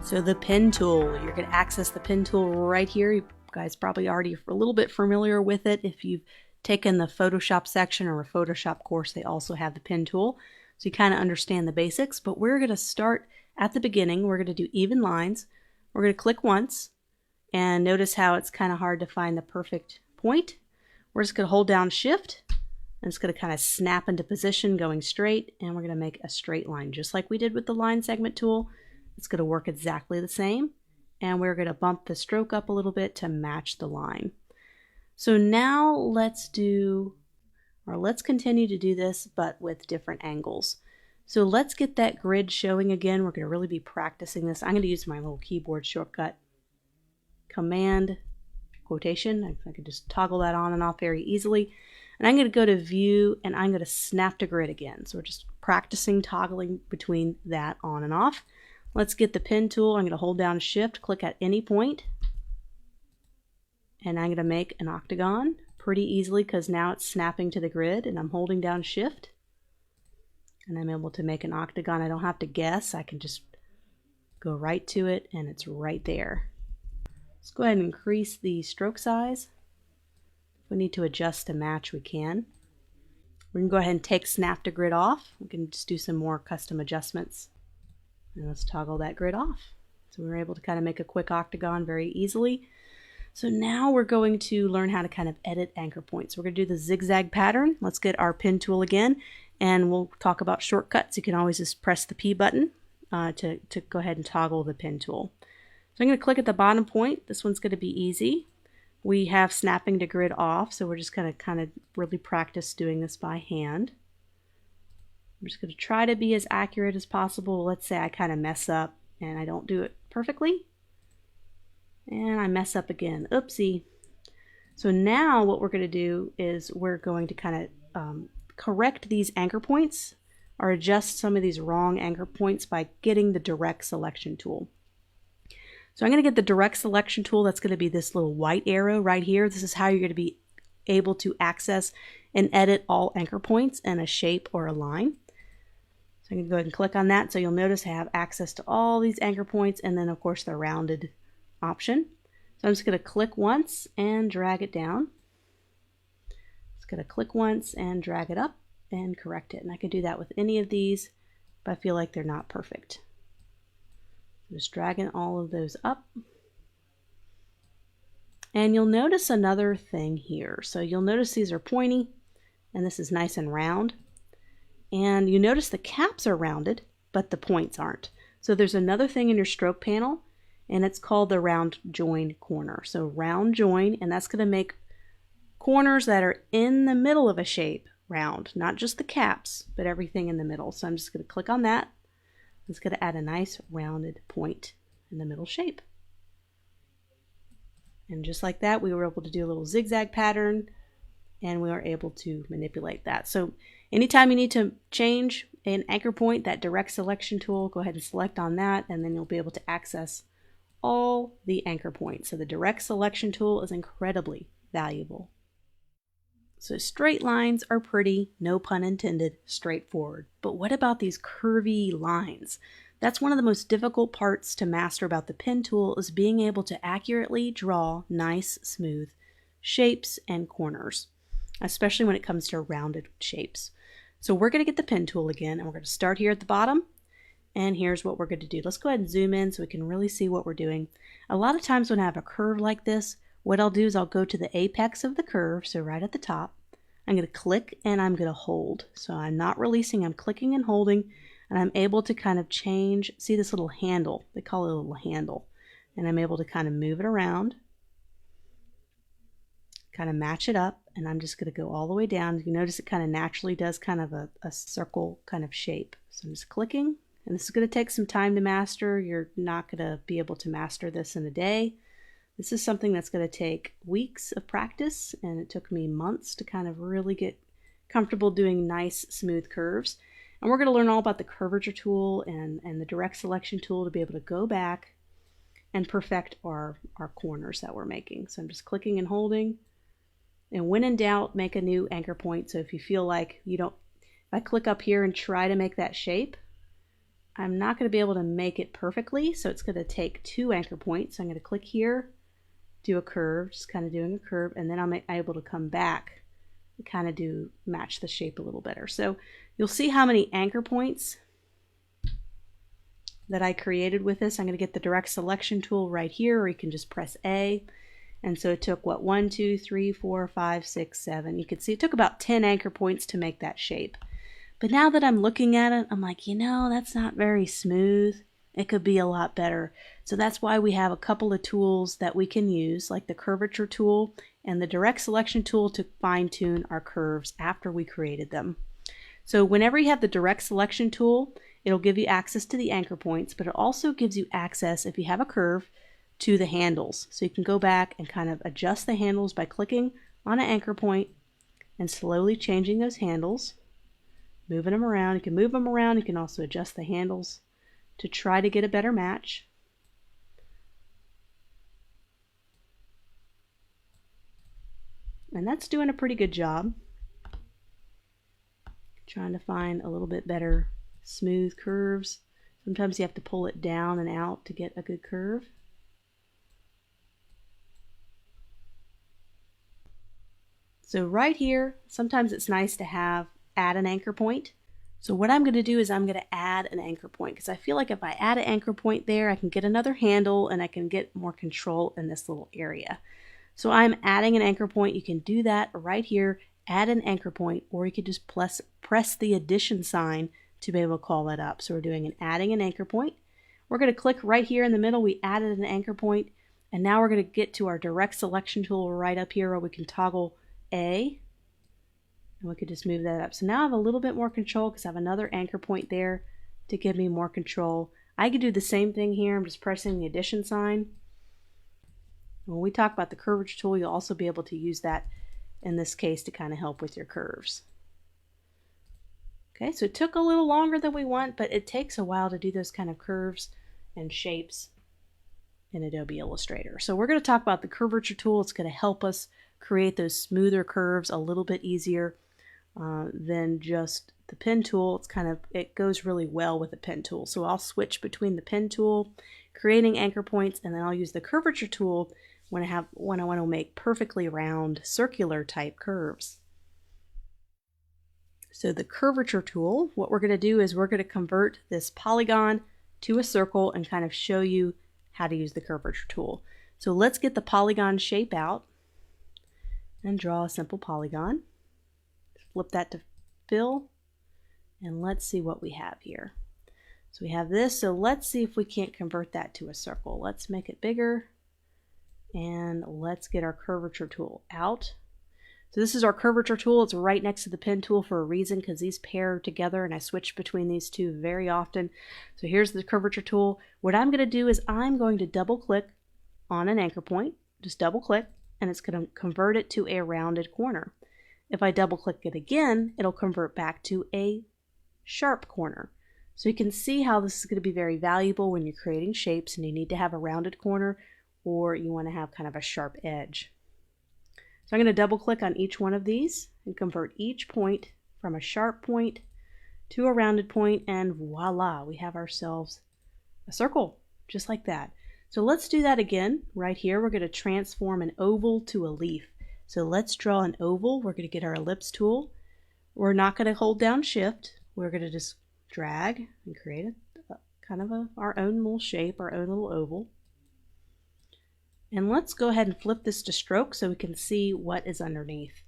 So the pen tool, you're going to access the pen tool right here. You guys probably already a little bit familiar with it. If you've taken the Photoshop section or a Photoshop course, they also have the pen tool. So you kind of understand the basics, but we're going to start at the beginning. We're going to do even lines. We're going to click once and notice how it's kind of hard to find the perfect point. We're just going to hold down Shift and it's going to kind of snap into position going straight, and we're going to make a straight line just like we did with the line segment tool. It's going to work exactly the same, and we're going to bump the stroke up a little bit to match the line. So now let's continue to do this, but with different angles. So let's get that grid showing again. We're going to really be practicing this. I'm going to use my little keyboard shortcut, Command quotation. I can just toggle that on and off very easily. And I'm going to go to View, and I'm going to snap to grid again. So we're just practicing toggling between that on and off. Let's get the pen tool. I'm going to hold down Shift, click at any point, and I'm going to make an octagon pretty easily because now it's snapping to the grid, and I'm holding down Shift, and I'm able to make an octagon. I don't have to guess. I can just go right to it, and it's right there. Let's go ahead and increase the stroke size. If we need to adjust to match, we can. We can go ahead and take snap to grid off. We can just do some more custom adjustments. And let's toggle that grid off. So we were able to kind of make a quick octagon very easily. So now we're going to learn how to kind of edit anchor points. We're going to do the zigzag pattern. Let's get our pen tool again, and we'll talk about shortcuts. You can always just press the P button to go ahead and toggle the pen tool. So I'm going to click at the bottom point. This one's going to be easy. We have snapping to grid off, so we're just going to kind of really practice doing this by hand. I'm just going to try to be as accurate as possible. Let's say I kind of mess up and I don't do it perfectly. And I mess up again. Oopsie. So now what we're going to do is we're going to kind of correct these anchor points or adjust some of these wrong anchor points by getting the direct selection tool. So I'm going to get the direct selection tool. That's going to be this little white arrow right here. This is how you're going to be able to access and edit all anchor points in a shape or a line. So I'm going to go ahead and click on that. So you'll notice I have access to all these anchor points, and then of course the rounded option. So I'm just going to click once and drag it down. Just going to click once and drag it up and correct it. And I can do that with any of these if I feel like they're not perfect. Just dragging all of those up. And you'll notice another thing here. So you'll notice these are pointy, and this is nice and round. And you notice the caps are rounded, but the points aren't. So there's another thing in your stroke panel, and it's called the round join corner. So round join, and that's going to make corners that are in the middle of a shape round, not just the caps, but everything in the middle. So I'm just going to click on that. It's going to add a nice rounded point in the middle shape. And just like that, we were able to do a little zigzag pattern, and we were able to manipulate that. So anytime you need to change an anchor point, that direct selection tool, go ahead and select on that, and then you'll be able to access all the anchor points. So the direct selection tool is incredibly valuable. So straight lines are pretty, no pun intended, straightforward. But what about these curvy lines? That's one of the most difficult parts to master about the pen tool, is being able to accurately draw nice, smooth shapes and corners, especially when it comes to rounded shapes. So we're going to get the pen tool again, and we're going to start here at the bottom. And here's what we're going to do. Let's go ahead and zoom in so we can really see what we're doing. A lot of times when I have a curve like this, what I'll do is I'll go to the apex of the curve, so right at the top. I'm going to click and I'm going to hold. So I'm not releasing, I'm clicking and holding, and I'm able to kind of change, see this little handle, they call it a little handle, and I'm able to kind of move it around, kind of match it up, and I'm just going to go all the way down. You notice it kind of naturally does kind of a circle kind of shape. So I'm just clicking, and this is going to take some time to master. You're not going to be able to master this in a day. This is something that's going to take weeks of practice, and it took me months to kind of really get comfortable doing nice, smooth curves. And we're going to learn all about the curvature tool and the direct selection tool to be able to go back and perfect our corners that we're making. So I'm just clicking and holding. And when in doubt, make a new anchor point. So if you feel like you don't, if I click up here and try to make that shape, I'm not going to be able to make it perfectly, so it's going to take 2 anchor points. So I'm going to click here, do a curve, just kind of doing a curve, and then I'm able to come back and kind of match the shape a little better. So you'll see how many anchor points that I created with this. I'm going to get the direct selection tool right here, or you can just press A. And so it took, what, 1, 2, 3, 4, 5, 6, 7. You can see it took about 10 anchor points to make that shape. But now that I'm looking at it, I'm like, you know, that's not very smooth. It could be a lot better. So that's why we have a couple of tools that we can use, like the curvature tool and the direct selection tool, to fine-tune our curves after we created them. So whenever you have the direct selection tool, it'll give you access to the anchor points, but it also gives you access, if you have a curve, to the handles. So you can go back and kind of adjust the handles by clicking on an anchor point and slowly changing those handles, moving them around. You can move them around. You can also adjust the handles to try to get a better match. And that's doing a pretty good job. Trying to find a little bit better smooth curves. Sometimes you have to pull it down and out to get a good curve. So right here, sometimes it's nice to add an anchor point. So what I'm going to do is I'm going to add an anchor point, because I feel like if I add an anchor point there, I can get another handle and I can get more control in this little area. So I'm adding an anchor point. You can do that right here, add an anchor point, or you could just press the addition sign to be able to call that up. So we're doing adding an anchor point. We're going to click right here in the middle. We added an anchor point, and now we're going to get to our direct selection tool right up here, where we can toggle A, and we could just move that up. So now I have a little bit more control because I have another anchor point there to give me more control. I could do the same thing here. I'm just pressing the addition sign. When we talk about the curvature tool, you'll also be able to use that in this case to kind of help with your curves. Okay, so it took a little longer than we want, but it takes a while to do those kind of curves and shapes in Adobe Illustrator. So we're going to talk about the curvature tool. It's going to help us create those smoother curves a little bit easier than just the pen tool. It goes really well with the pen tool. So I'll switch between the pen tool, creating anchor points, and then I'll use the curvature tool when I want to make perfectly round circular type curves. So the curvature tool, what we're going to do is we're going to convert this polygon to a circle and kind of show you how to use the curvature tool. So let's get the polygon shape out and draw a simple polygon. Flip that to fill, and let's see what we have here. So we have this, so let's see if we can't convert that to a circle. Let's make it bigger, and let's get our curvature tool out. So this is our curvature tool. It's right next to the pen tool for a reason, because these pair together and I switch between these two very often. So here's the curvature tool. What I'm going to do is I'm going to double click on an anchor point, just double click, and it's going to convert it to a rounded corner. If I double click it again, it'll convert back to a sharp corner. So you can see how this is going to be very valuable when you're creating shapes and you need to have a rounded corner, or you want to have kind of a sharp edge. So I'm going to double click on each one of these and convert each point from a sharp point to a rounded point, and voila, we have ourselves a circle, just like that. So let's do that again. Right here, we're going to transform an oval to a leaf. So let's draw an oval. We're going to get our ellipse tool. We're not going to hold down shift. We're going to just drag and create our own little shape, our own little oval. And let's go ahead and flip this to stroke so we can see what is underneath.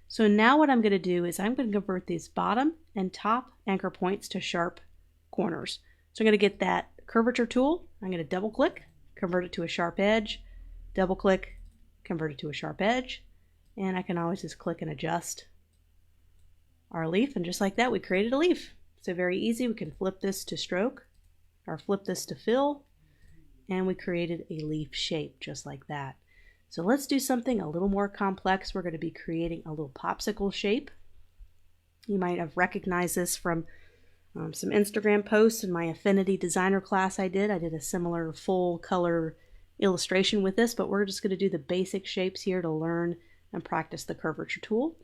So now what I'm going to do is I'm going to convert these bottom and top anchor points to sharp corners. So I'm going to get that curvature tool. I'm going to double click, convert it to a sharp edge, double click, convert it to a sharp edge, and I can always just click and adjust our leaf, and just like that we created a leaf. So very easy. We can flip this to stroke or flip this to fill, and we created a leaf shape just like that. So let's do something a little more complex. We're going to be creating a little popsicle shape. You might have recognized this from some Instagram posts in my Affinity designer class I did a similar full color illustration with this, but we're just going to do the basic shapes here to learn and practice the curvature tool.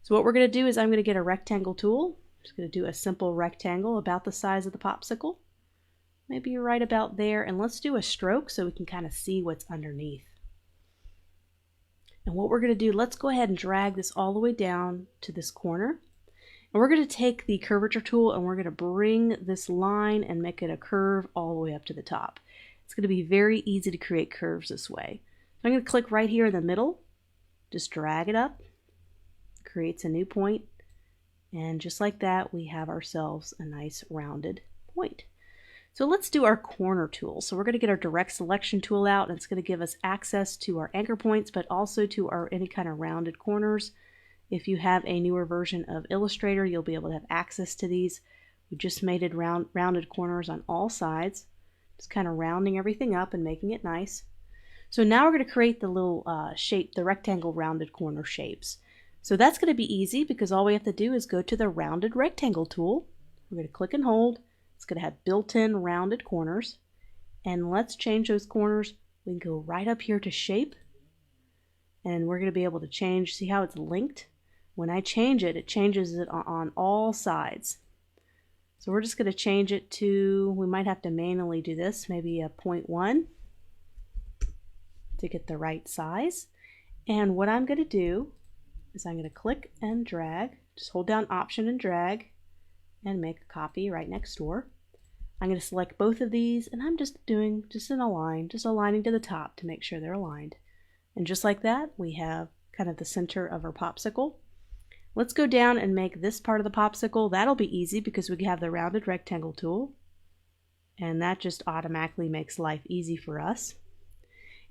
So what we're going to do is I'm going to get a rectangle tool. I'm just going to do a simple rectangle about the size of the popsicle. maybe right about there, and let's do a stroke so we can kind of see what's underneath. And what we're going to do, let's go ahead and drag this all the way down to this corner. And we're going to take the curvature tool and we're going to bring this line and make it a curve all the way up to the top. It's going to be very easy to create curves this way. So I'm going to click right here in the middle, just drag it up, creates a new point, and just like that we have ourselves a nice rounded point. So let's do our corner tool. So we're going to get our direct selection tool out, and it's going to give us access to our anchor points, but also to our any kind of rounded corners. If you have a newer version of Illustrator, you'll be able to have access to these. We just made it rounded corners on all sides, just kind of rounding everything up and making it nice. So now we're going to create the little shape, the rectangle rounded corner shapes. So that's going to be easy because all we have to do is go to the rounded rectangle tool. We're going to click and hold. It's going to have built-in rounded corners, and let's change those corners. We can go right up here to shape, and we're going to be able to change, see how it's linked? When I change it, it changes it on all sides. So we're just going to change it to, we might have to manually do this, maybe a 0.1 to get the right size. And what I'm going to do is I'm going to click and drag, just hold down Option and drag, and make a copy right next door. I'm going to select both of these, and I'm just doing in a line, just aligning to the top to make sure they're aligned. And just like that, we have kind of the center of our popsicle. Let's go down and make this part of the popsicle. That'll be easy because we have the rounded rectangle tool, and that just automatically makes life easy for us.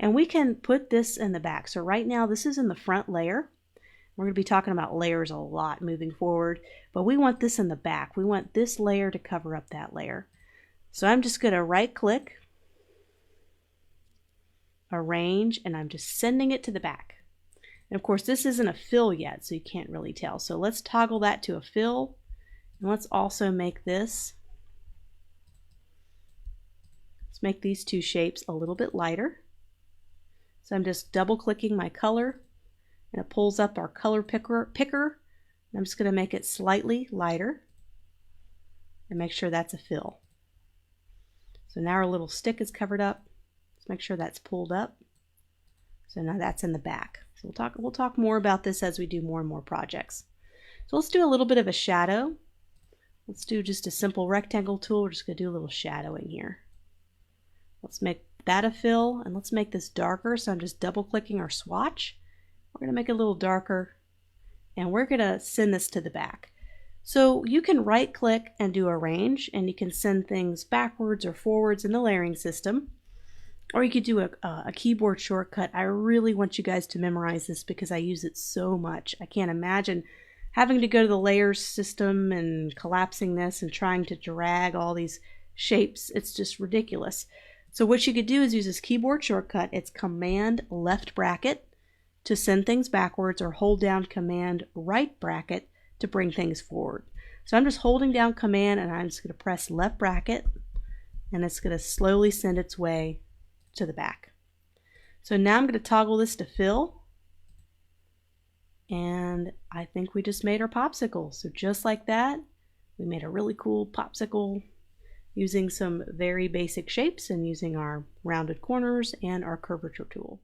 And we can put this in the back. So right now this is in the front layer. We're going to be talking about layers a lot moving forward, but we want this in the back. We want this layer to cover up that layer. So I'm just going to right click, arrange, and I'm just sending it to the back. And of course this isn't a fill yet, so you can't really tell. So let's toggle that to a fill, and let's also make this, let's make these two shapes a little bit lighter. So I'm just double clicking my color, and it pulls up our color picker. And I'm just going to make it slightly lighter and make sure that's a fill. So now our little stick is covered up. Let's make sure that's pulled up. So now that's in the back. So we'll talk more about this as we do more and more projects. So let's do a little bit of a shadow. Let's do just a simple rectangle tool. We're just going to do a little shadowing here. Let's make that a fill, and let's make this darker. So I'm just double clicking our swatch. We're going to make it a little darker, and we're going to send this to the back. So you can right click and do arrange, and you can send things backwards or forwards in the layering system, or you could do a keyboard shortcut. I really want you guys to memorize this because I use it so much. I can't imagine having to go to the layers system and collapsing this and trying to drag all these shapes. It's just ridiculous. So what you could do is use this keyboard shortcut. It's Command left bracket to send things backwards, or hold down Command right bracket to bring things forward. So I'm just holding down Command, and I'm just going to press left bracket, and it's going to slowly send its way to the back. So now I'm going to toggle this to fill, and I think we just made our popsicle. So just like that, we made a really cool popsicle using some very basic shapes and using our rounded corners and our curvature tool.